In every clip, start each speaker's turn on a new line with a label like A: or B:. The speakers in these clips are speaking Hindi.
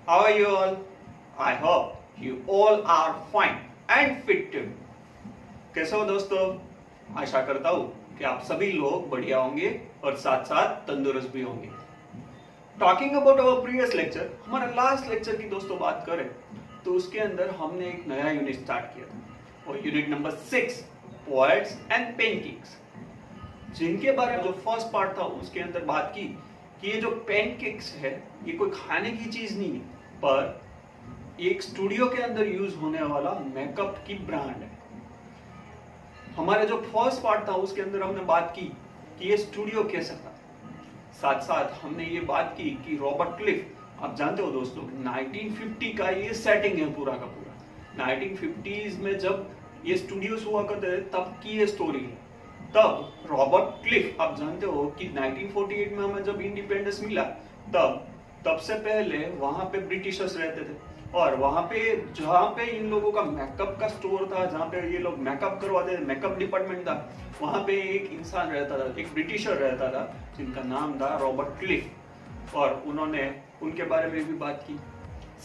A: How are you all? I hope you all are fine and fit too. कैसे हो दोस्तों? आशा करता हूँ कि आप सभी लोग बढ़िया होंगे और साथ साथ तंदुरुस्त भी होंगे। Talking about our previous lecture, हमारा लास्ट लेक्चर की दोस्तों बात करें तो उसके अंदर हमने एक नया यूनिट स्टार्ट किया था और unit number 6 poets and pancakes, जिनके बारे में जो फर्स्ट पार्ट था उसके अंदर बात की कि ये जो पेनकेक्स है ये कोई खाने की चीज नहीं है, पर एक स्टूडियो के अंदर यूज होने वाला मेकअप की ब्रांड है। हमारा जो फर्स्ट पार्ट था उसके अंदर हमने बात की कि ये स्टूडियो कैसा था, साथ साथ हमने ये बात की कि रॉबर्ट क्लिफ, आप जानते हो दोस्तों 1950 का ये सेटिंग है पूरा का पूरा। 1950s में जब ये स्टूडियोज हुआ करते थे तब की ये स्टोरी है। तब रॉबर्ट क्लिफ, आप जानते हो कि 1948 में हमें जब इंडिपेंडेंस मिला तब से पहले वहां पे ब्रिटिशर्स रहते थे और वहां पे जहाँ पे इन लोगों का मेकअप का स्टोर था, जहाँ पे ये लोग मेकअप करवाते थे, मेकअप डिपार्टमेंट था, वहां पे एक इंसान रहता था, एक ब्रिटिशर रहता था जिनका नाम था रॉबर्ट क्लिफ, और उन्होंने उनके बारे में भी बात की।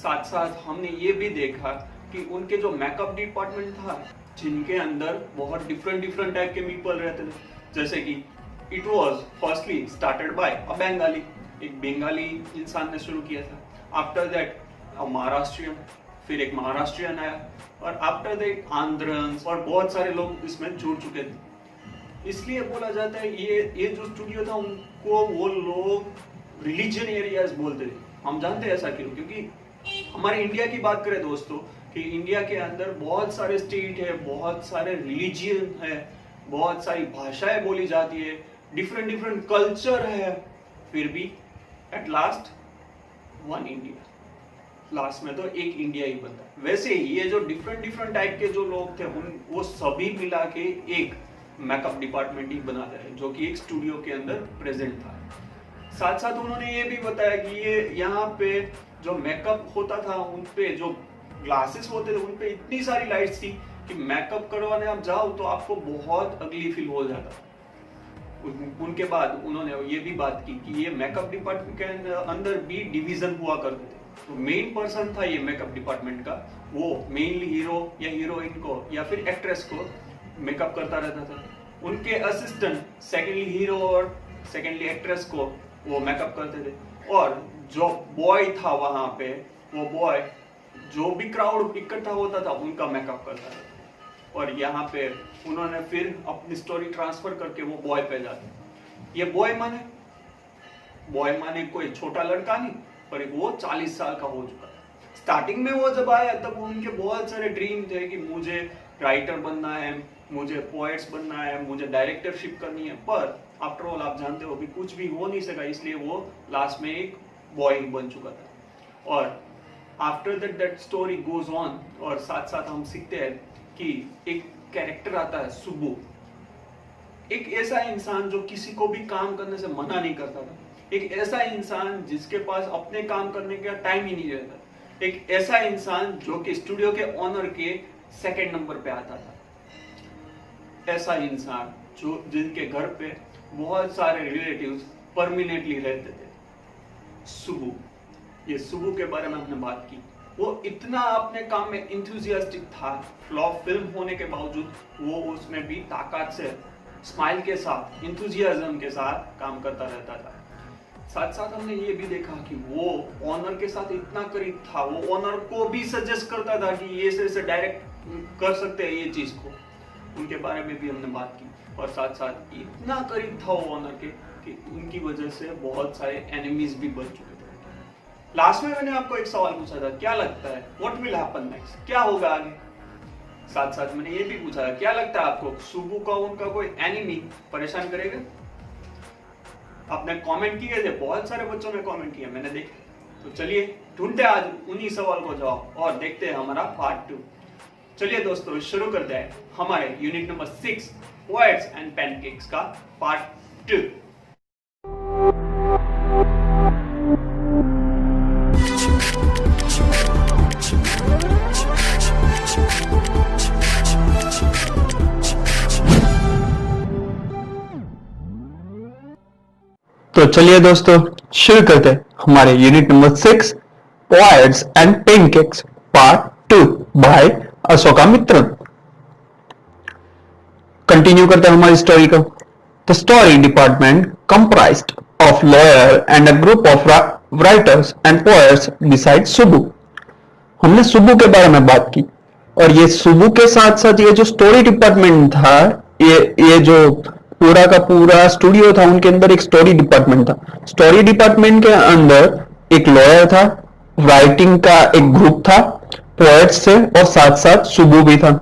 A: साथ साथ हमने ये भी देखा कि उनके जो मेकअप डिपार्टमेंट था जिनके अंदर बहुत डिफरेंट टाइप के पीपल रहते थे, जैसे कि it was firstly started by a Bengali, एक बंगाली इंसान ने शुरू किया था। आफ्टर दैट अ महाराष्ट्रियन, फिर एक महाराष्ट्रियन आया और आफ्टर दैट आंध्रंस और बहुत सारे लोग इसमें जुड़ चुके थे। इसलिए बोला जाता है ये जो स्टूडियो था उनको वो लोग रिलीजन एरियाज बोलते थे। हम जानते हैं ऐसा क्यों, क्योंकि हमारे इंडिया की बात करें दोस्तों कि इंडिया के अंदर बहुत सारे स्टेट है, बहुत सारे रिलीजियन है, बहुत सारी भाषाएं बोली जाती है, डिफरेंट कल्चर है, फिर भी at last one India, last में तो एक इंडिया ही बनता है। वैसे ही ये जो डिफरेंट टाइप के जो लोग थे वो सभी मिला के एक मेकअप डिपार्टमेंट ही बनाते हैं जो कि एक स्टूडियो के अंदर प्रेजेंट था। साथ साथ उन्होंने ये भी बताया कि ये यहाँ पे जो मेकअप होता था उन पे जो ग्लासेस होते थे उन पे इतनी सारी लाइट्स थी कि मेकअप करवाने आप जाओ तो आपको बहुत अगली फील हो जाता। उनके बाद उन्होंने ये भी बात की कि ये मेकअप डिपार्टमेंट के अंदर भी डिवीजन हुआ करते थे। तो मेन पर्सन था ये मेकअप डिपार्टमेंट का, वो मेनली हीरो या हीरोइन को या फिर एक्ट्रेस को मेकअप करता रहता था। उनके असिस्टेंट सेकेंडली हीरो और सेकेंडली एक्ट्रेस को वो मेकअप करते थे, और जो बॉय था वहां पे वो बॉय जो भी क्राउड इकट्ठा होता था उनका मेकअप करता था। और यहाँ पे उन्होंने फिर अपनी स्टोरी ट्रांसफर करके वो बॉय पे जाते। ये बॉय माने कोई छोटा लड़का नहीं, पर वो 40 साल का हो चुका था। स्टार्टिंग में वो जब आया तब उनके बहुत सारे ड्रीम थे कि मुझे राइटर बनना है, मुझे पोएट्स बनना है, मुझे डायरेक्टरशिप करनी है, पर आफ्टर ऑल आप जानते हो कि कुछ भी हो नहीं सका, इसलिए वो लास्ट में एक बॉय ही बन चुका था। और after that story goes on, और साथ साथ हम सीखते हैं कि एक कैरेक्टर आता है सुब्बू, एक ऐसा इंसान जो किसी को भी काम करने से मना नहीं करता था, एक ऐसा इंसान जिसके पास अपने काम करने का टाइम ही नहीं रहता, एक ऐसा इंसान जो कि स्टूडियो के ओनर के सेकंड नंबर पे आता था, ऐसा इंसान जो जिनके घर पे बहुत सारे रिलेटिव्स परमानेंटली रहते थे, सुब्बू। ये सुब्बू के बारे में हमने बात की। वो इतना अपने काम में इंथुजियास्टिक था, फ्लॉप फिल्म होने के बावजूद वो उसमें भी ताकत से, स्माइल के साथ, इंथुजियाज्म के साथ काम करता रहता था। साथ साथ हमने ये भी देखा कि वो ऑनर के साथ इतना करीब था, वो ऑनर को भी सजेस्ट करता था कि ये से डायरेक्ट कर सकते हैं ये चीज को। उनके बारे में भी हमने बात की, और साथ साथ इतना करीब था वो ऑनर के कि उनकी वजह से बहुत सारे एनिमीज भी बन चुके थे। लास्ट में मैंने आपको एक सवाल पूछा था, क्या लगता है व्हाट विल हैपन नेक्स्ट, क्या होगा आगे। साथ साथ मैंने ये भी पूछा था, क्या लगता है आपको सुब्बू का उनका कोई एनिमी परेशान करेगा। आपने कमेंट किए थे, बहुत सारे बच्चों ने कमेंट किया, मैंने देखा। तो चलिए ढूंढते आज उन्हीं सवाल को जवाब और देखते हैं हमारा पार्ट 2। चलिए दोस्तों शुरू करते हैं हमारे unit number 6 poets and pancakes का पार्ट 2।
B: तो चलिए दोस्तों शुरू करते हैं हमारे unit number 6 Poets and Pancakes, Part 2 by Ashoka Mitran. Continue करते हैं हमारी स्टोरी को. The story department comprised of lawyer and a group of writers and poets beside Subbu. हमने सुबु के बारे में बात की और ये सुबु के साथ साथ ये जो स्टोरी डिपार्टमेंट था, ये जो पूरा का पूरा स्टूडियो था, उनके अंदर एक स्टोरी डिपार्टमेंट था. स्टोरी डिपार्टमेंट के अंदर एक लॉयर था, राइटिंग का एक ग्रुप था, पोएट्स थे और साथ साथ सुबु भी था.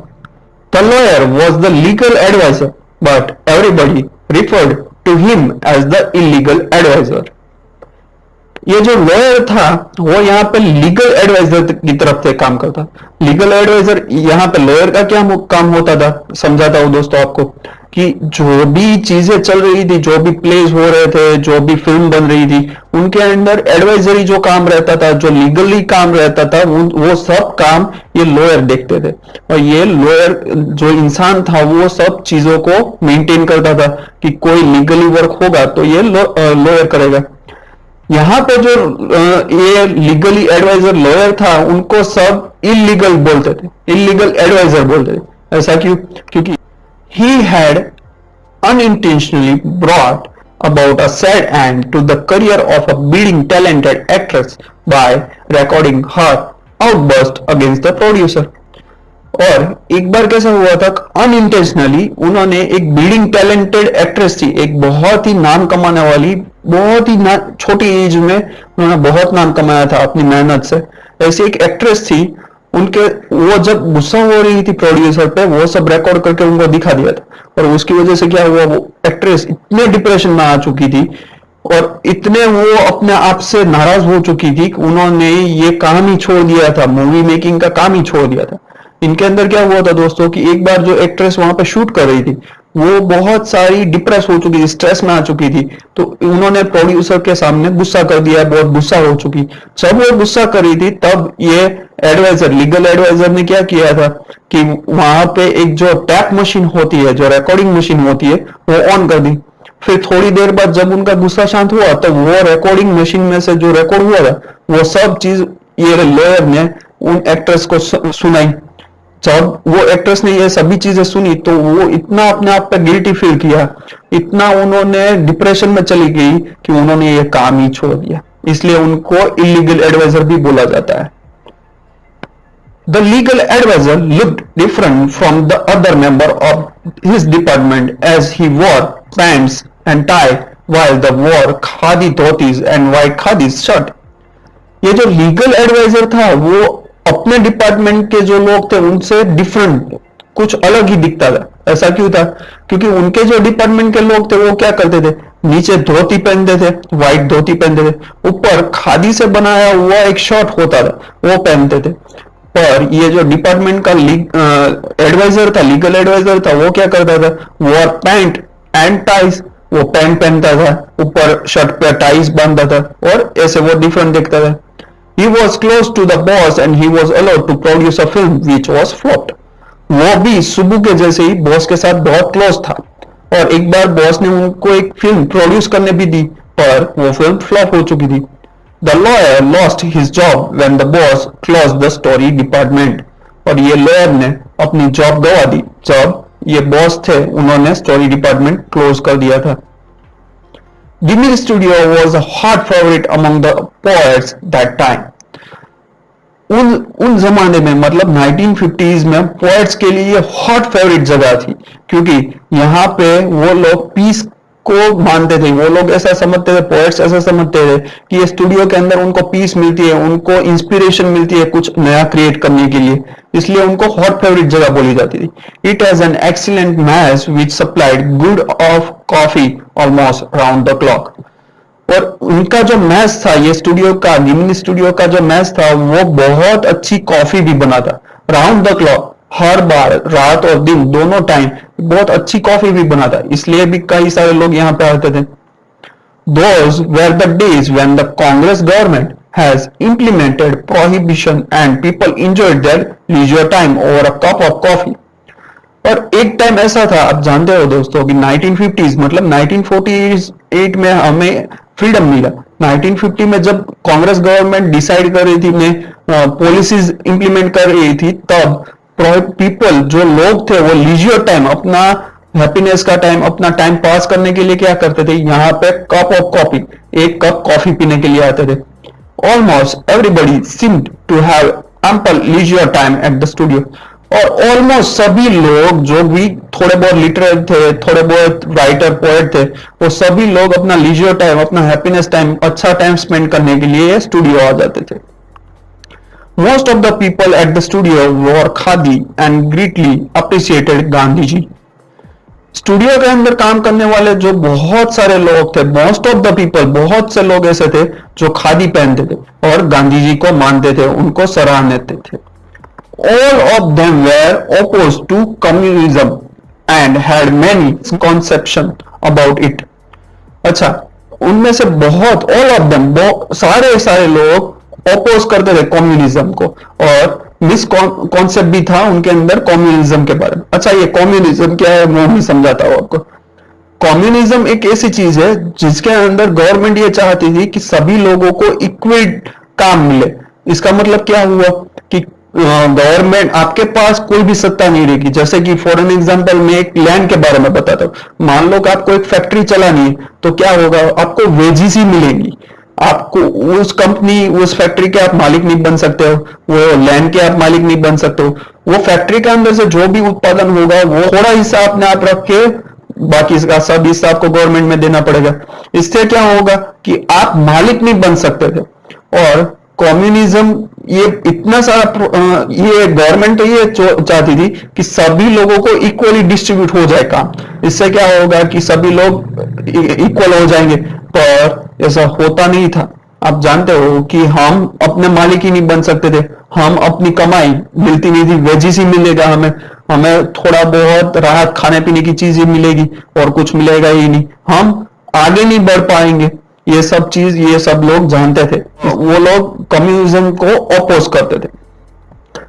B: The lawyer was the legal advisor, but everybody referred to him as the illegal advisor. ये जो लॉयर था वो यहाँ पे लीगल एडवाइजर की तरफ से काम करता. लीगल एडवाइजर यहाँ पे लॉयर का क्या काम होता था, समझाता हूँ दोस्तों आपको, कि जो भी चीजें चल रही थी, जो भी प्लेस हो रहे थे, जो भी फिल्म बन रही थी, उनके अंदर एडवाइजरी जो काम रहता था, जो लीगली काम रहता था, वो सब काम ये लॉयर देखते थे. और ये लॉयर जो इंसान था वो सब चीजों को मेंटेन करता था कि कोई लीगली वर्क होगा तो ये लॉयर करेगा. यहाँ पे जो ये लीगली एडवाइजर लॉयर था उनको सब इलीगल बोलते थे, इलीगल एडवाइजर बोलते थे. ऐसा क्यों? क्योंकि he had unintentionally brought about a sad end to the career of a budding talented actress by recording her outburst against the producer. और एक बार कैसा हुआ था, अनइंटेंशनली उन्होंने एक बिल्डिंग टैलेंटेड एक्ट्रेस थी, एक बहुत ही नाम कमाने वाली, बहुत ही छोटी एज में उन्होंने बहुत नाम कमाया था अपनी मेहनत से, ऐसी एक एक्ट्रेस थी. उनके वो जब गुस्सा हो रही थी प्रोड्यूसर पे, वो सब रिकॉर्ड करके उनको दिखा दिया था. और उसकी वजह से क्या हुआ, वो एक्ट्रेस इतने डिप्रेशन में आ चुकी थी और इतने वो अपने आप से नाराज हो चुकी थी कि उन्होंने ये काम ही छोड़ दिया था, मूवी मेकिंग का काम ही छोड़ दिया था. इनके अंदर क्या हुआ था दोस्तों कि एक बार जो एक्ट्रेस वहां पे शूट कर रही थी वो बहुत सारी डिप्रेस हो चुकी थी, स्ट्रेस में आ चुकी थी, तो उन्होंने प्रोड्यूसर के सामने गुस्सा कर दिया, बहुत गुस्सा हो चुकी. जब वो गुस्सा कर रही थी तब ये एडवाइजर, लीगल एडवाइजर ने क्या किया था कि वहां पे एक जो टैप मशीन होती है, जो रिकॉर्डिंग मशीन होती है, वो ऑन कर दी. फिर थोड़ी देर बाद जब उनका गुस्सा शांत हुआ तो वो रिकॉर्डिंग मशीन में से जो रिकॉर्ड हुआ था वो सब चीज ये लॉयर ने उन एक्ट्रेस को सुनाई. जब वो एक्ट्रेस ने ये सभी चीजें सुनी तो वो इतना अपने आप पे गिल्टी फील किया, इतना उन्होंने डिप्रेशन में चली गई कि उन्होंने ये काम ही छोड़ दिया. इसलिए उनको इलीगल एडवाइजर भी बोला जाता है. The legal advisor looked different from the other member of his department as he wore pants and tie while the wore khadi dhotis and white khadi shirt. ये जो लीगल एडवाइजर था वो अपने डिपार्टमेंट के जो लोग थे उनसे डिफरेंट, कुछ अलग ही दिखता था. ऐसा क्यों था? क्योंकि उनके जो डिपार्टमेंट के लोग थे वो क्या करते थे, नीचे धोती पहनते थे, व्हाइट धोती पहनते थे, ऊपर खादी से बनाया हुआ एक शर्ट होता था वो पहनते थे. पर ये जो डिपार्टमेंट का एडवाइजर था, लीगल एडवाइजर था, वो क्या करता था, वो पैंट एंड टाइज, वो पैंट पहनता था, ऊपर शर्ट पे टाइज बांधता था और ऐसे वो डिफरेंट दिखता था. He was close to the boss and he was allowed to produce a film which was flopped. वो भी सुबु के जैसे ही बॉस के साथ बहुत क्लोज था और एक बार बॉस ने उनको एक फिल्म प्रोड्यूस करने भी दी पर वो फिल्म फ्लॉप हो चुकी थी. The lawyer lost his job when the boss closed the story department. और ये लॉयर ने अपनी जॉब गवा दी जब ये बॉस थे उन्होंने स्टोरी डिपार्टमेंट क्लोज कर दिया था. Ghibli Studio was a hot favorite among the poets that time. उन जमाने में मतलब 1950s में पोएट्स के लिए ये हॉट फेवरेट जगह थी क्योंकि यहाँ पे वो लोग पीस को मानते थे. वो लोग ऐसा समझते थे, पोएट्स ऐसा समझते थे कि ये स्टूडियो के अंदर उनको पीस मिलती है, उनको इंस्पिरेशन मिलती है कुछ नया क्रिएट करने के लिए, इसलिए उनको हॉट फेवरेट जगह बोली जाती थी. It has an excellent mess which supplied good of coffee almost round the clock. और उनका जो मैस था, ये स्टूडियो का, गिमली स्टूडियो का जो मैस था वो बहुत अच्छी कॉफी भी बनाता राउंड द क्लॉक, हर बार रात और दिन दोनों टाइम बहुत अच्छी कॉफी भी बनाता. इसलिए भी कई सारे लोग यहाँ पे आते थे. Those were the days when the Congress government has implemented prohibition and people enjoyed their leisure time over a cup of coffee. और एक टाइम ऐसा था, आप जानते हो दोस्तों कि 1950s मतलब 1948 में हमें फ्रीडम मिला, 1950 में जब कांग्रेस गवर्नमेंट डिसाइड कर रही थी में पॉलिसीज इंप्लीमेंट कर रही थी, तब पीपल जो लोग थे वो लीजियर टाइम, अपना हैप्पीनेस का टाइम, अपना टाइम पास करने के लिए क्या करते थे, यहाँ पे कप ऑफ कॉफी, एक कप कॉफी पीने के लिए आते थे। Almost everybody seemed to have ample leisure time at the studio. और ऑलमोस्ट सभी लोग जो भी थोड़े बहुत लिटरेट थे, थोड़े बहुत राइटर पोएट थे, वो सभी लोग अपना लीजियर टाइम, अपना हैप्पीनेस टाइम, अच्छा टाइम स्पेंड करने के लिए स्टूडियो आ जाते थे। Most of the people at the studio wore khadi and greatly appreciated Gandhi ji. Studio के अंदर काम करने वाले जो बहुत सारे लोग थे, मोस्ट ऑफ द पीपल, बहुत से लोग ऐसे थे जो खादी पहनते थे और गांधी जी को मानते थे, उनको सराहते थे। All of them were opposed to communism and had many conceptions about it। अच्छा, उनमें से बहुत, ऑल ऑफ देम, सारे सारे लोग अपोज करते थे कम्युनिज्म को, और मिस कॉन्सेप्ट भी था उनके अंदर कम्युनिज्म के बारे में। अच्छा, ये कम्युनिज्म क्या है वो नहीं समझाता हूं आपको। कम्युनिज्म एक ऐसी चीज है जिसके अंदर गवर्नमेंट ये चाहती थी कि सभी लोगों को इक्वल काम मिले। इसका मतलब क्या हुआ कि गवर्नमेंट, आपके पास कोई भी सत्ता नहीं रहेगी। जैसे कि फॉर एन एग्जांपल मैं एक लैंड के बारे में बताता हूं। मान लो कि आपको एक फैक्ट्री चलानी है, तो क्या होगा, आपको वेजेस ही मिलेंगी। आपको उस कंपनी, उस फैक्ट्री के आप मालिक नहीं बन सकते हो, वो लैंड के आप मालिक नहीं बन सकते हो। वो फैक्ट्री के अंदर से जो भी उत्पादन होगा वो थोड़ा हिस्सा अपने आप रख के बाकी इसका सब हिस्सा आपको गवर्नमेंट में देना पड़ेगा। इससे क्या होगा कि आप मालिक नहीं बन सकते थे। और कम्युनिज्म ये इतना सारा, ये गवर्नमेंट तो ये चाहती थी कि सभी लोगों को इक्वली डिस्ट्रीब्यूट हो जाए काम। इससे क्या होगा कि सभी लोग इक्वल हो जाएंगे, पर ऐसा होता नहीं था। आप जानते हो कि हम अपने मालिक ही नहीं बन सकते थे, हम अपनी कमाई मिलती नहीं थी, वेजिस ही मिलेगा हमें, हमें थोड़ा बहुत राहत खाने पीने की चीज ही मिलेगी और कुछ मिलेगा ही नहीं, हम आगे नहीं बढ़ पाएंगे। ये सब चीज, ये सब लोग जानते थे, वो लोग कम्युनिज्म को अपोज करते थे।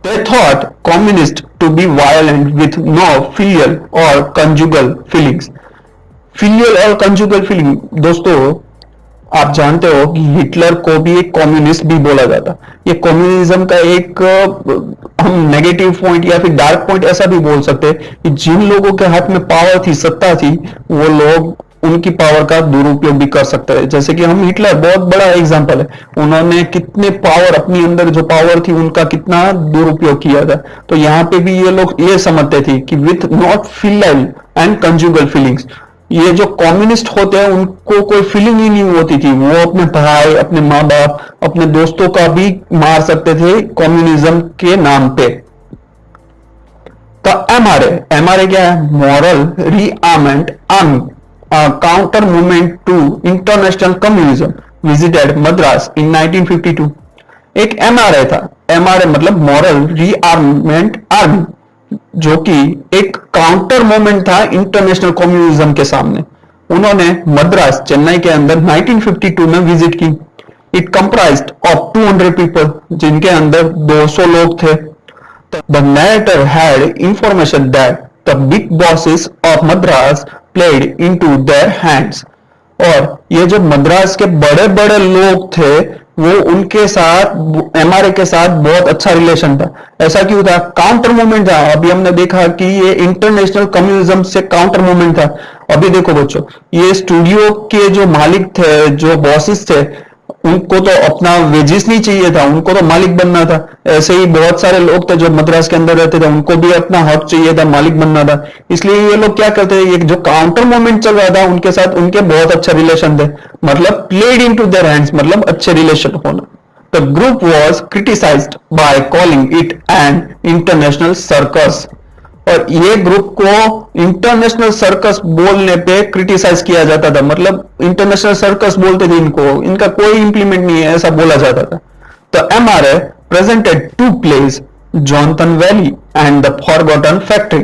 B: They thought communists to be violent with no filial or conjugal feelings। Filial और कंजुगल फीलिंग, दोस्तों आप जानते हो कि हिटलर को भी एक कम्युनिस्ट भी बोला जाता। ये कम्युनिज्म का एक हम नेगेटिव पॉइंट या फिर डार्क पॉइंट ऐसा भी बोल सकते हैं कि जिन लोगों के हाथ में पावर थी, सत्ता थी, वो लोग उनकी पावर का दुरुपयोग भी कर सकते हैं। जैसे कि हम, हिटलर बहुत बड़ा एग्जांपल है, उन्होंने कितने पावर, अपनी अंदर जो पावर थी उनका कितना दुरुपयोग किया था। तो यहाँ पे भी ये लोग ये समझते थे कि with not filial and conjugal feelings, ये जो कम्युनिस्ट होते हैं उनको कोई फीलिंग ही नहीं होती थी, वो अपने भाई, अपने माँ बाप, अपने दोस्तों का भी मार सकते थे कम्युनिज्म के नाम पे। तो एमआरए क्या है, moral rearmament army counter movement to international communism visited Madras in 1952। एक एमआरए था, एमआरए मतलब मॉरल रीआर्मेंट आर्मी, जो कि एक काउंटर मूवमेंट था इंटरनेशनल कम्युनिज्म के सामने। उन्होंने मद्रास, चेन्नई के अंदर 1952 में विजिट की। इट कंप्राइज्ड ऑफ 200 पीपल, जिनके अंदर 200 लोग थे। The narrator had information that the big bosses of Madras played into their hands. और ये जो मद्रास के बड़े बड़े लोग थे, वो उनके साथ, एमआरए के साथ बहुत अच्छा रिलेशन था। ऐसा क्यों था, काउंटर मूवमेंट था। अभी हमने देखा कि ये इंटरनेशनल कम्युनिज्म से काउंटर मूवमेंट था। अभी देखो बच्चों, ये स्टूडियो के जो मालिक थे, जो बॉसेस थे, उनको तो अपना वेजिस नहीं चाहिए था, उनको तो मालिक बनना था। ऐसे ही बहुत सारे लोग थे जो मद्रास के अंदर रहते थे, उनको भी अपना हक चाहिए था, मालिक बनना था। इसलिए ये लोग क्या करते थे, ये जो काउंटर मूवमेंट चल रहा था उनके साथ उनके बहुत अच्छे रिलेशन थे, मतलब प्लेड इनटू देयर हैंड्स, मतलब अच्छे रिलेशन होना। The group was criticised by calling it an international circus. और ये ग्रुप को इंटरनेशनल सर्कस बोलने पे क्रिटिसाइज किया जाता था, मतलब इंटरनेशनल सर्कस बोलते थे इनको, इनका कोई इंप्लीमेंट नहीं है, ऐसा बोला जाता था। तो MRA presented 2 plays, Jonathan Valley and the forgotten factory.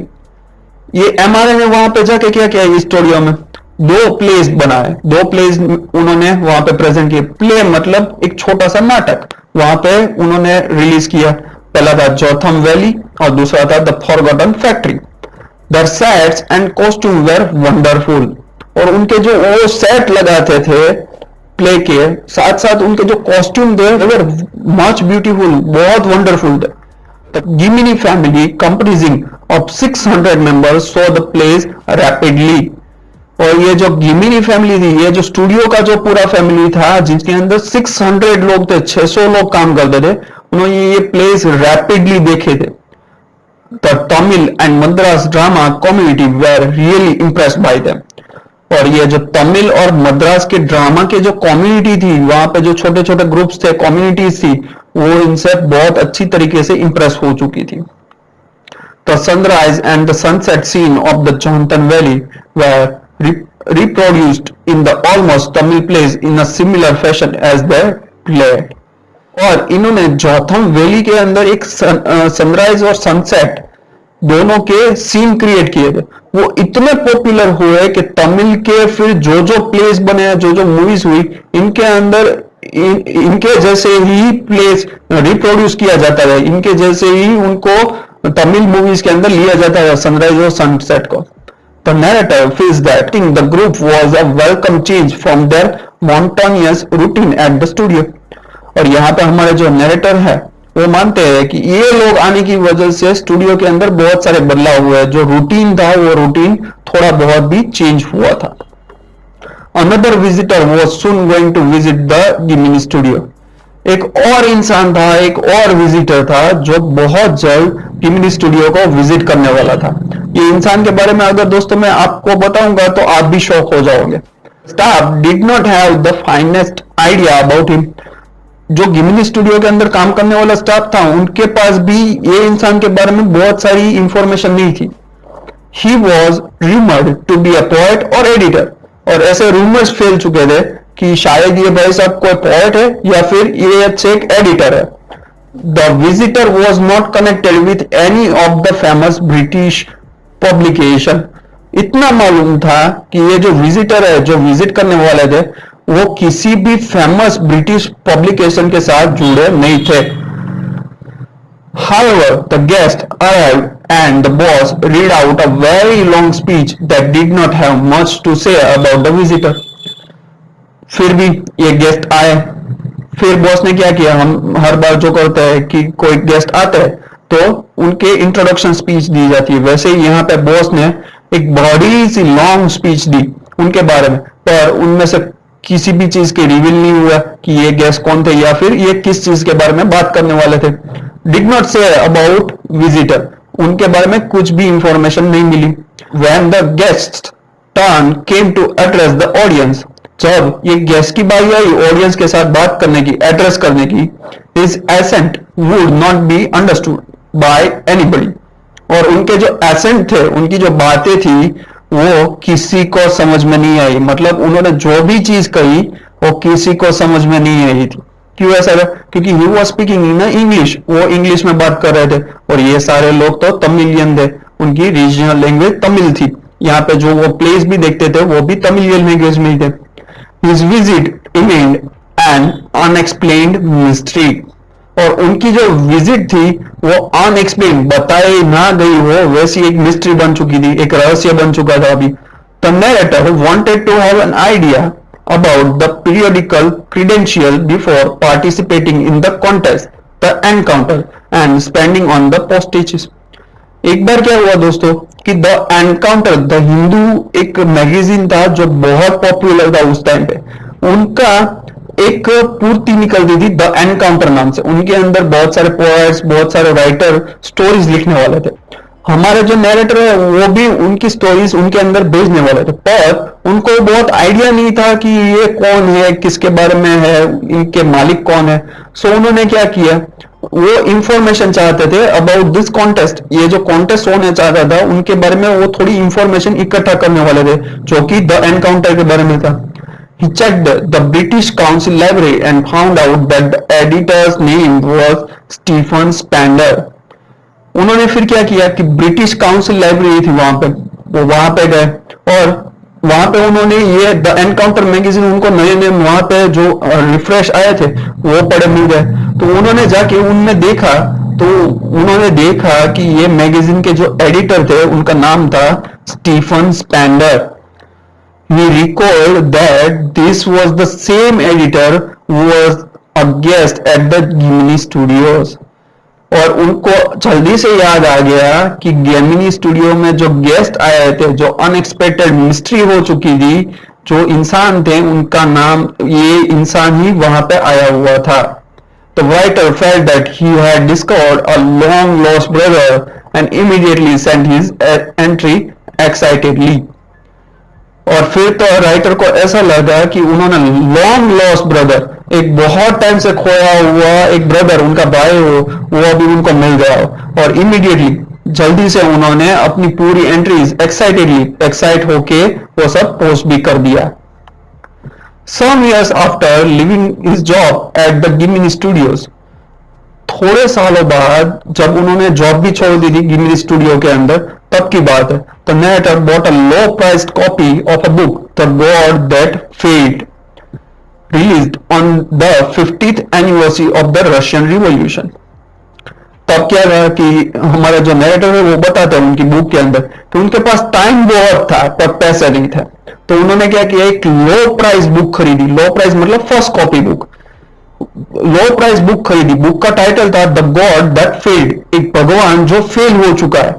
B: ये एमआरए ने वहां पे जाके क्या किया, इस स्टूडियो में 2 प्लेज बनाए, 2 प्लेज उन्होंने वहां पे प्रेजेंट किए। प्ले मतलब एक छोटा सा नाटक, वहां पे उन्होंने रिलीज किया। पहला था जॉथम वैली और दूसरा था the forgotten factory. The sets and costume were wonderful. और उनके जो वो सेट लगाते थे प्ले किए, साथ साथ उनके जो कॉस्ट्यूम थे वर मच ब्यूटीफुल, बहुत वंडरफुल थे। The Gimini family, comprising of 600 members, saw the plays rapidly. और ये जो गिमिनी फैमिली थी, ये जो स्टूडियो का जो पूरा फैमिली था जिसके अंदर 600 लोग थे, 600 लोग काम करते थे, उन्होंने ये प्लेस रैपिडली देखे थे। The Tamil and Madras drama community were really impressed by them. और ये जो तमिल और मद्रास के ड्रामा के जो कम्युनिटी थी, वहां पे जो छोटे छोटे ग्रुप्स थे, कम्युनिटीज थी, वो इनसे बहुत अच्छी तरीके से इंप्रेस हो चुकी थी। The sunrise and the sunset scene of the Johnton Valley were reproduced in the almost Tamil plays in a similar fashion as the play. और इन्होंने जोथम वैली के अंदर एक सनराइज और सनसेट दोनों के सीन क्रिएट किए थे। वो इतने पॉपुलर हुए कि तमिल के फिर जो जो प्लेस बने, जो जो मूवीज हुई, इनके अंदर इनके जैसे ही प्लेस रिप्रोड्यूस किया जाता है, इनके जैसे ही उनको तमिल मूवीज के अंदर लिया जाता है सनराइज और सनसेट को। The narrator feels that the group was a welcome change from their monotonous routine at the studio. और यहाँ पे हमारे जो नैरेटर है वो मानते हैं कि ये लोग आने की वजह से स्टूडियो के अंदर बहुत सारे बदलाव हुए, जो रूटीन था वो रूटीन थोड़ा बहुत भी चेंज हुआ था। Another visitor was soon going to visit the Gimini studio. एक और इंसान था, एक और विजिटर था जो बहुत जल्द गिमिनी स्टूडियो को विजिट करने वाला था। ये इंसान के बारे में अगर दोस्तों मैं आपको बताऊंगा तो आप भी शॉक हो जाओगे। Staff did not have the finest idea about him. जो गिमिनी स्टूडियो के अंदर काम करने वाला स्टाफ था, उनके पास भी ये इंसान के बारे में बहुत सारी इंफॉर्मेशन नहीं थी। He was rumored to be a poet or editor. और ऐसे रूमर्स फैल चुके थे कि शायद ये भाई साहब कोई पोएट है या फिर ये अच्छे एक एडिटर है। The visitor was not connected with any of the famous British publication. इतना मालूम था कि ये जो विजिटर है, जो विजिट करने वाले थे, वो किसी भी फेमस ब्रिटिश पब्लिकेशन के साथ जुड़े नहीं थे। However, the guest arrived and the boss read out a very long speech that did not have much to say about the visitor. फिर भी ये गेस्ट आए, फिर बॉस ने क्या किया, हम हर बार जो करते हैं कि कोई गेस्ट आते हैं तो उनके इंट्रोडक्शन स्पीच दी जाती है, वैसे ही यहाँ पे बॉस ने एक बड़ी सी लॉन्ग स्पीच दी उनके बारे में, पर उनमें से किसी भी चीज के रिवील नहीं हुआ कि ये गेस्ट कौन थे या फिर ये किस चीज के बारे में बात करने वाले थे। Did not say about visitor, उनके बारे में कुछ भी इंफॉर्मेशन नहीं मिली। When the guests turn came to address the audience, जब ये गेस्ट की बारी आई ऑडियंस के साथ बात करने की, एड्रेस करने की, his accent would not be understood by anybody. और उनके जो एसेंट थे, उनकी जो बातें थी, वो किसी को समझ में नहीं आई। मतलब उन्होंने जो भी चीज कही वो किसी को समझ में नहीं आई थी। क्यों ऐसा? क्योंकि he was speaking in English, वो इंग्लिश में बात कर रहे थे और ये सारे लोग तो तमिलियन थे, उनकी रीजनल लैंग्वेज तमिल थी। यहाँ पे जो वो प्लेस भी देखते थे वो भी तमिलियन लैंग्वेज में ही थे। His visit remained an unexplained mystery. और उनकी जो विजिट थी वो अनएक्सप्लेन, बताई ना गई हो वैसी एक मिस्ट्री बन चुकी थी, एक रहस्य बन चुका था अभी। The narrator wanted to have an idea about the periodical credential before participating in the contest, the encounter and spending on the postages. एक बार क्या हुआ दोस्तों कि द एनकाउंटर, द हिंदू एक मैगजीन था जो बहुत पॉपुलर था उस टाइम पे, उनका एक पूर्ति निकलती थी द एनकाउंटर नाम से। उनके अंदर बहुत सारे पोएट्स, बहुत सारे राइटर स्टोरीज लिखने वाले थे। हमारे जो नैरेटर है वो भी उनकी स्टोरीज उनके अंदर भेजने वाले थे, पर उनको बहुत आइडिया नहीं था कि ये कौन है, किसके बारे में है, इनके मालिक कौन है। सो उन्होंने क्या किया, वो इंफॉर्मेशन चाहते थे अबाउट दिस कॉन्टेस्ट। ये जो कॉन्टेस्ट होने चाहता था उनके बारे में वो थोड़ी इंफॉर्मेशन इकट्ठा करने वाले थे, जो कि द एनकाउंटर के बारे में था। He checked the British Council library and found out that the editor's name was Stephen Spender. उन्होंने फिर क्या किया कि ब्रिटिश काउंसिल लाइब्रेरी थी वहां पे, वो वहां पे गए और वहां पे उन्होंने ये द एनकाउंटर मैगजीन, उनको नए नए वहां पे जो रिफ्रेश आए थे वो पढ़े मिल गए। तो उन्होंने जाके उनमें देखा तो उन्होंने देखा कि ये मैगजीन के जो एडिटर थे उनका नाम था Stephen Spender. he recalled that this was the same editor who was a guest at the Gemini Studios. और उनको जल्दी से याद आ गया कि गेमिनी स्टूडियो में जो गेस्ट आए थे, जो अनएक्सपेक्टेड मिस्ट्री हो चुकी थी, जो इंसान थे उनका नाम ये इंसान ही वहां पे आया हुआ था. The writer felt that he had discovered a long lost brother and immediately sent his entry excitedly. और फिर तो राइटर को ऐसा लगा कि उन्होंने लॉन्ग लॉस्ट ब्रदर, एक बहुत टाइम से खोया हुआ एक ब्रदर, उनका भाई हो, वो अभी उनको मिल गया हो. और इमीडिएटली जल्दी से उन्होंने अपनी पूरी एंट्रीज एक्साइट होके वो सब पोस्ट भी कर दिया. Some years after leaving his job at the Gemini Studios, थोड़े सालों बाद जब उन्होंने जॉब भी छोड़ दी थी गिमिनी स्टूडियो के अंदर, तब की बात है. The narrator bought a low-priced copy of a book, The God That Failed, released on the 50th anniversary of the Russian Revolution. तब क्या रहा कि हमारा जो नरेटर है वो बताता है उनकी बुक के अंदर कि उनके पास टाइम बहुत था पर पैसा नहीं था. तो उन्होंने क्या किया, एक लो प्राइस बुक खरीदी. लो प्राइस मतलब फर्स्ट कॉपी बुक. लो प्राइस बुक खरीदी. बुक का टाइटल था द गॉड दैट फेल्ड, एक भगवान जो फेल हो चुका है.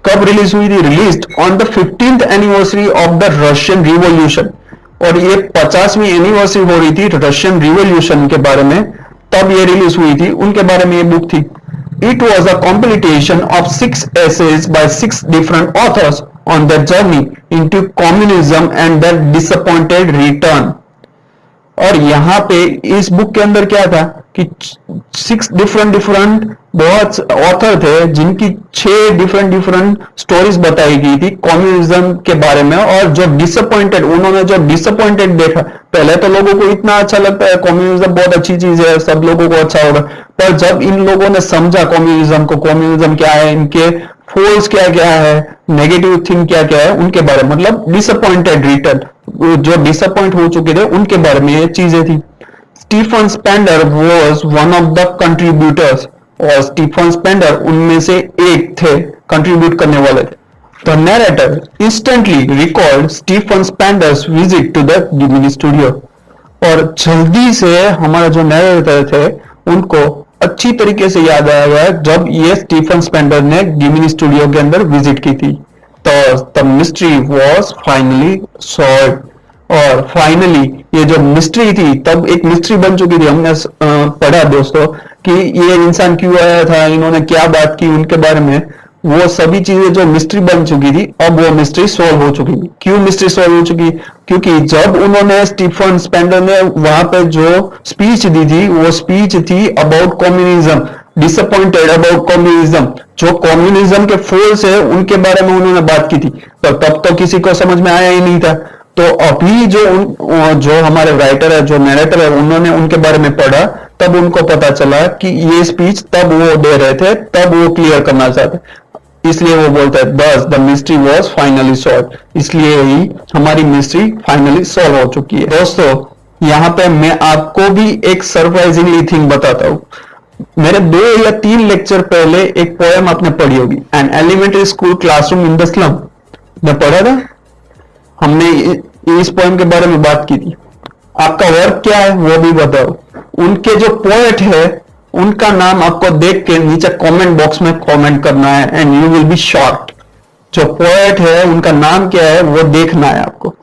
B: कब रिलीज हुई थी? Release on the 15th anniversary of the Russian revolution. और ये 50वीं एनिवर्सरी हो रही थी रशियन रिवॉल्यूशन के बारे में, तब ये रिलीज हुई थी. उनके बारे में ये बुक थी. It was a compilation of 6 essays by 6 different authors on their journey into communism and their disappointed return. और यहाँ पे इस बुक के अंदर क्या था कि 6 डिफरेंट बहुत ऑथर थे जिनकी 6 डिफरेंट स्टोरीज बताई गई थी कम्युनिज्म के बारे में. और जो डिसअपॉइंटेड, उन्होंने जो डिसअपॉइंटेड देखा, पहले तो लोगों को इतना अच्छा लगता है कम्युनिज्म बहुत अच्छी चीज है, सब लोगों को अच्छा होगा, पर जब इन लोगों ने समझा कम्युनिज्म को, कम्युनिज्म क्या है, इनके फोल्स क्या क्या है, नेगेटिव थिंग क्या क्या है उनके बारे में, मतलब डिसअपॉइंटेड रिटर्न, जो डिसअपॉइंट हो चुके थे उनके बारे में ये चीजें थी. Stephen Spender was one of the contributors, और स्टीफन स्पेंडर उनमें से एक थे, कंट्रीब्यूट करने वाले थे. The narrator instantly recalled Stephen Spender's visit to the Gemini studio. और जल्दी से हमारा जो नरेटर थे उनको अच्छी तरीके से याद आया गया जब ये स्टीफन स्पेंडर ने गिमिनी स्टूडियो के अंदर विजिट की थी. तो the mystery was finally solved. और फाइनली ये जो मिस्ट्री थी, तब एक मिस्ट्री बन चुकी थी. हमने पढ़ा दोस्तों कि ये इंसान क्यों आया था, इन्होंने क्या बात की उनके बारे में, वो सभी चीजें जो मिस्ट्री बन चुकी थी अब वो मिस्ट्री सॉल्व हो चुकी थी. क्यों मिस्ट्री सॉल्व हो चुकी? क्योंकि जब उन्होंने स्टीफन स्पेंडर ने वहां पे जो स्पीच दी थी, वो स्पीच थी about communism, disappointed about communism, जो कम्युनिज्म के फोर्स है उनके बारे में उन्होंने बात की थी. तो तब तो किसी को समझ में आया ही नहीं था. तो अभी जो हमारे राइटर है, जो नरेटर है, उन्होंने उनके बारे में पढ़ा, तब उनको पता चला कि ये स्पीच तब वो दे रहे थे, तब वो क्लियर करना चाहते, इसलिए वो बोलते हैं thus the mystery was finally solved. इसलिए ही हमारी मिस्ट्री फाइनली सॉल्व हो चुकी है. दोस्तों यहाँ पे मैं आपको भी एक सरप्राइजिंगली थिंग बताता हूँ. मेरे 2 या 3 लेक्चर पहले एक पोएम आपने पढ़ी होगी, an elementary school classroom in the slum. मैं पढ़ा था, हमने इस पोएम के बारे में बात की थी. आपका वर्क क्या है वो भी बताओ. उनके जो पोएट है उनका नाम आपको देख के नीचे कमेंट बॉक्स में कमेंट करना है and you will be shocked. जो पोएट है उनका नाम क्या है वो देखना है आपको.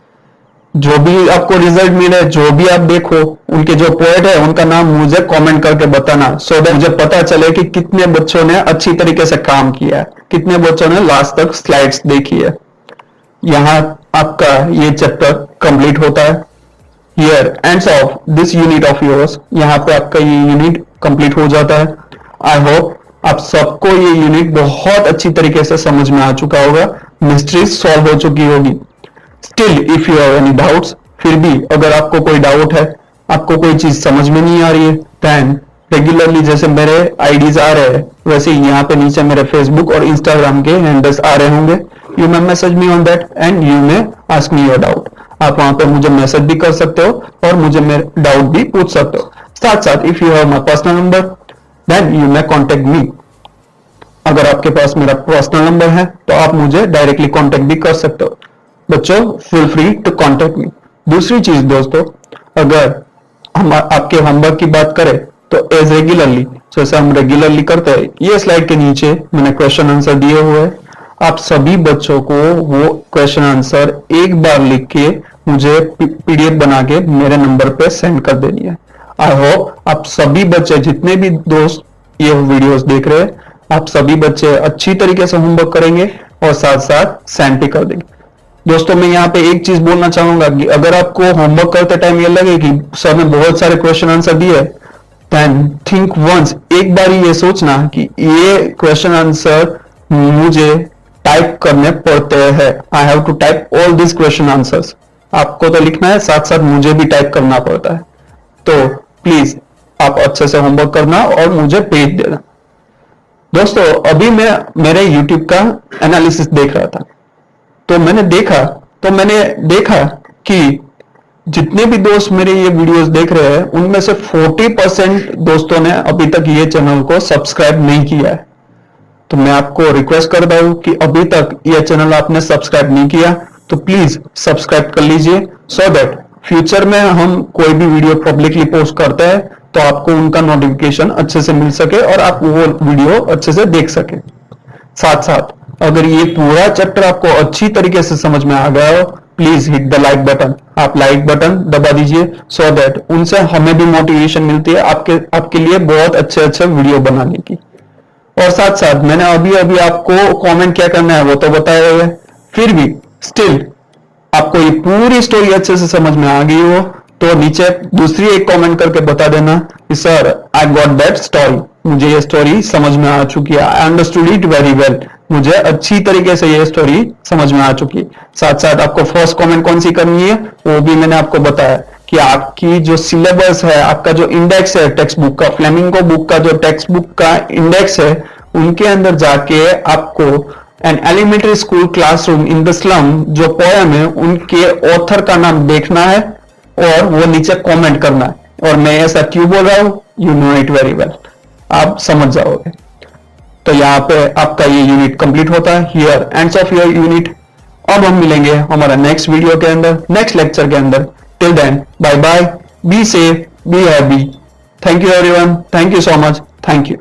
B: जो भी आपको रिजल्ट मिले, जो भी आप देखो, उनके जो पोएट है उनका नाम मुझे कमेंट करके बताना, सो दैट मुझे पता चले कि कितने बच्चों ने अच्छी तरीके से काम किया है, कितने बच्चों ने लास्ट तक स्लाइड्स देखी है. यहाँ आपका ये चैप्टर कंप्लीट होता है. Here ends off this unit of yours. यहाँ पे आपका ये यूनिट कंप्लीट हो जाता है. आई होप आप सबको ये यूनिट बहुत अच्छी तरीके से समझ में आ चुका होगा, मिस्ट्री सॉल्व हो चुकी होगी. Still if you have any doubts, फिर भी अगर आपको कोई डाउट है, आपको कोई चीज समझ में नहीं आ रही है, देन रेगुलरली जैसे मेरे आईडीज आ रहे हैं वैसे ही यहाँ पे नीचे मेरे फेसबुक और इंस्टाग्राम के हैंडल्स आ रहे होंगे. You may message me on that and you may ask me your doubt. आप वहां पे मुझे मैसेज भी कर सकते हो और मुझे मेरे डाउट भी पूछ सकते हो. साथ साथ if you have my personal number then you may contact me. अगर आपके पास मेरा पर्सनल नंबर है तो आप मुझे डायरेक्टली कांटेक्ट भी कर सकते हो. बच्चों feel free to contact me. दूसरी चीज दोस्तों, अगर हम आपके होमवर्क की बात करें तो एज रेगुलरली, जैसे हम रेगुलरली करते हैं, ये स्लाइड के नीचे मैंने क्वेश्चन आंसर दिए हुए हैं। आप सभी बच्चों को वो क्वेश्चन आंसर एक बार लिख के मुझे पीडीएफ बना के मेरे नंबर पे सेंड कर देनी है। आई होप आप सभी बच्चे, जितने भी दोस्त ये वीडियोस देख रहे हैं, आप सभी बच्चे अच्छी तरीके से होमवर्क करेंगे और साथ साथ सेंड भी कर देंगे। दोस्तों मैं यहाँ पे एक चीज बोलना चाहूंगा कि अगर आपको होमवर्क करते टाइम ये लगे कि सर ने बहुत सारे क्वेश्चन आंसर दिए, देन थिंक वंस, एक बार ये सोचना कि ये क्वेश्चन आंसर मुझे टाइप करने पड़ते हैं। I have to type all this question answers. आपको तो लिखना है, साथ साथ मुझे भी टाइप करना पड़ता है। तो प्लीज आप अच्छे से होमवर्क करना और मुझे भेज देना। दोस्तों अभी मैं मेरे YouTube का एनालिसिस देख रहा था, तो मैंने देखा कि जितने भी दोस्त मेरे ये वीडियोस देख रहे हैं, उनमें से 40% दोस्तों ने अभी तक ये चैनल को सब्सक्राइब नहीं किया है। तो मैं आपको रिक्वेस्ट करता हूं कि अभी तक ये चैनल आपने सब्सक्राइब नहीं किया तो प्लीज सब्सक्राइब कर लीजिए, सो दैट फ्यूचर में हम कोई भी वीडियो पब्लिकली पोस्ट करते हैं तो आपको उनका नोटिफिकेशन अच्छे से मिल सके और आप वो वीडियो अच्छे से देख सके। साथ साथ अगर ये पूरा चैप्टर आपको अच्छी तरीके से समझ में आ गया हो, please hit the like button. आप लाइक बटन दबा दीजिए, सो दैट उनसे हमें भी मोटिवेशन मिलती है आपके लिए बहुत अच्छे अच्छे वीडियो बनाने की। और साथ साथ मैंने अभी आपको कमेंट क्या करना है वो तो बताया है, फिर भी स्टिल आपको ये पूरी स्टोरी अच्छे से समझ में आ गई हो तो नीचे दूसरी एक कमेंट करके बता देना कि sir I got that story, मुझे ये स्टोरी समझ में आ चुकी है, I understood it very well, मुझे अच्छी तरीके से ये स्टोरी समझ में आ चुकी है। साथ साथ आपको फर्स्ट कमेंट कौन सी करनी है वो भी मैंने आपको बताया कि आपकी जो सिलेबस है, आपका जो इंडेक्स है टेक्स्ट बुक का, फ्लेमिंगो बुक का जो टेक्स्ट बुक का इंडेक्स है, उनके अंदर जाके आपको an elementary school classroom in the slum जो पोयम है उनके ऑथर का नाम देखना है और वो नीचे कमेंट करना है। और मैं ऐसा क्यों बोल रहा हूं, you know it very well, आप समझ जाओगे। तो यहाँ पे आपका ये यूनिट कंप्लीट होता है, here ends of your unit. अब हम मिलेंगे हमारा नेक्स्ट वीडियो के अंदर, नेक्स्ट लेक्चर के अंदर। Till then bye bye, be safe, be happy. Thank you everyone, thank you so much, thank you.